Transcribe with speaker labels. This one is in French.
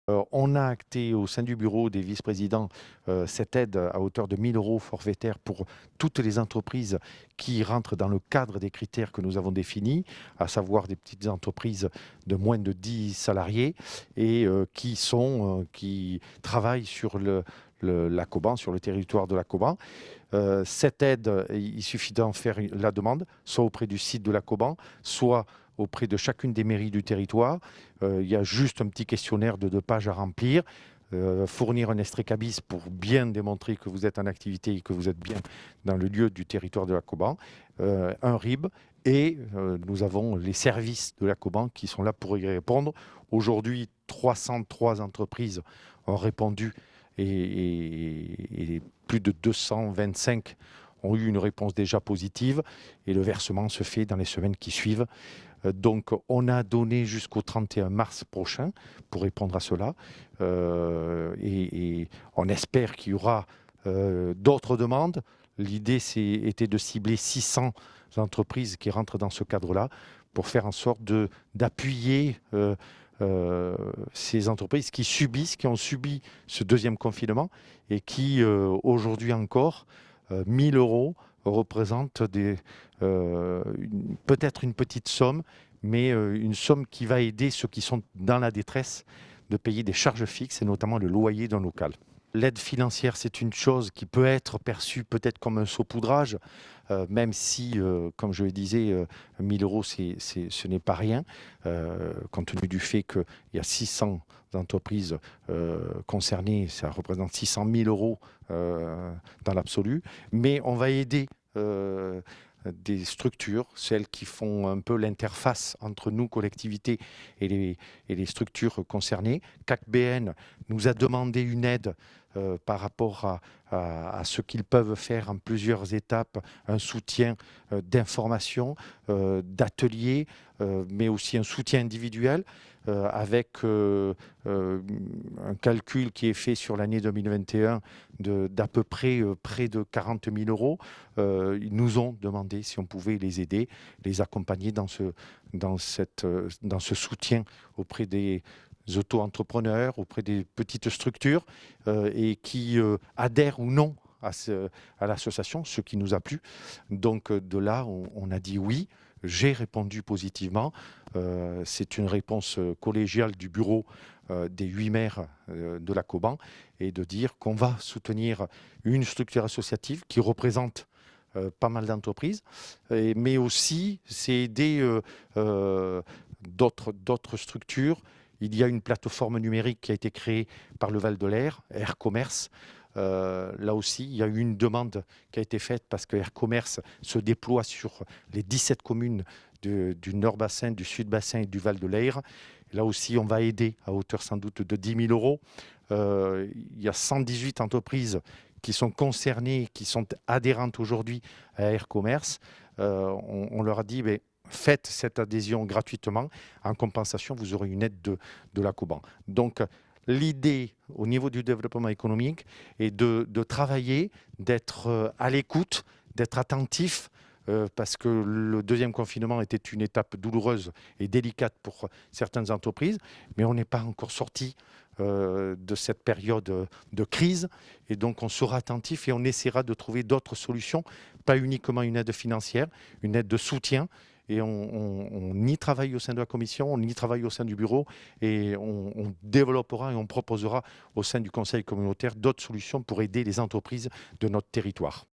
Speaker 1: On a acté au sein du bureau des vice-présidents cette aide à hauteur de 1 000 € forfaitaire pour toutes les entreprises qui rentrent dans le cadre des critères que nous avons définis, à savoir des petites entreprises de moins de 10 salariés et qui travaillent sur l'Acoban, sur le territoire de l'Acoban. Cette aide, il suffit d'en faire la demande, soit auprès du site de l'Acoban, soit auprès de chacune des mairies du territoire. Il y a juste un petit questionnaire de 2 pages à remplir, fournir un extrait-cabis pour bien démontrer que vous êtes en activité et que vous êtes bien dans le lieu du territoire de l'Acoban, un RIB et nous avons les services de l'Acoban qui sont là pour y répondre. Aujourd'hui, 303 entreprises ont répondu et plus de 225 ont eu une réponse déjà positive et le versement se fait dans les semaines qui suivent. Donc, on a donné jusqu'au 31 mars prochain pour répondre à cela. Et on espère qu'il y aura d'autres demandes. L'idée était de cibler 600 entreprises qui rentrent dans ce cadre-là pour faire en sorte d'appuyer ces entreprises qui ont subi ce deuxième confinement et qui, aujourd'hui encore, 1 000 € représentent peut-être une petite somme, mais une somme qui va aider ceux qui sont dans la détresse de payer des charges fixes et notamment le loyer d'un local. L'aide financière, c'est une chose qui peut être perçue peut-être comme un saupoudrage, même si, comme je le disais, 1 000 €, ce n'est pas rien, compte tenu du fait qu'il y a 600 entreprises concernées, ça représente 600 000 € dans l'absolu. Mais on va aider des structures, celles qui font un peu l'interface entre nous, collectivités, et les structures concernées. CACBN nous a demandé une aide par rapport à ce qu'ils peuvent faire en plusieurs étapes, un soutien d'information, d'ateliers, mais aussi un soutien individuel avec un calcul qui est fait sur l'année 2021 d'à peu près de 40 000 €. Ils nous ont demandé si on pouvait les aider, les accompagner dans ce soutien auprès des auto-entrepreneurs, auprès des petites structures et qui adhèrent ou non à l'association, ce qui nous a plu. Donc de là, on a dit oui. J'ai répondu positivement. C'est une réponse collégiale du bureau des 8 maires de l'Acoban et de dire qu'on va soutenir une structure associative qui représente pas mal d'entreprises, mais aussi c'est aider d'autres structures. Il y a une plateforme numérique qui a été créée par le Val de l'Air, Air Commerce. Là aussi, il y a eu une demande qui a été faite parce que Air Commerce se déploie sur les 17 communes du Nord-Bassin, du Sud-Bassin et du Val de l'Air. Là aussi, on va aider à hauteur sans doute de 10 000 €. Il y a 118 entreprises qui sont concernées, qui sont adhérentes aujourd'hui à Air Commerce. On leur a dit, faites cette adhésion gratuitement. En compensation, vous aurez une aide de l'Acoban. Donc, l'idée au niveau du développement économique est de travailler, d'être à l'écoute, d'être attentif, parce que le deuxième confinement était une étape douloureuse et délicate pour certaines entreprises, mais on n'est pas encore sorti de cette période de crise. Et donc, on sera attentif et on essaiera de trouver d'autres solutions, pas uniquement une aide financière, une aide de soutien. Et on y travaille au sein de la commission, on y travaille au sein du bureau et on développera et on proposera au sein du conseil communautaire d'autres solutions pour aider les entreprises de notre territoire.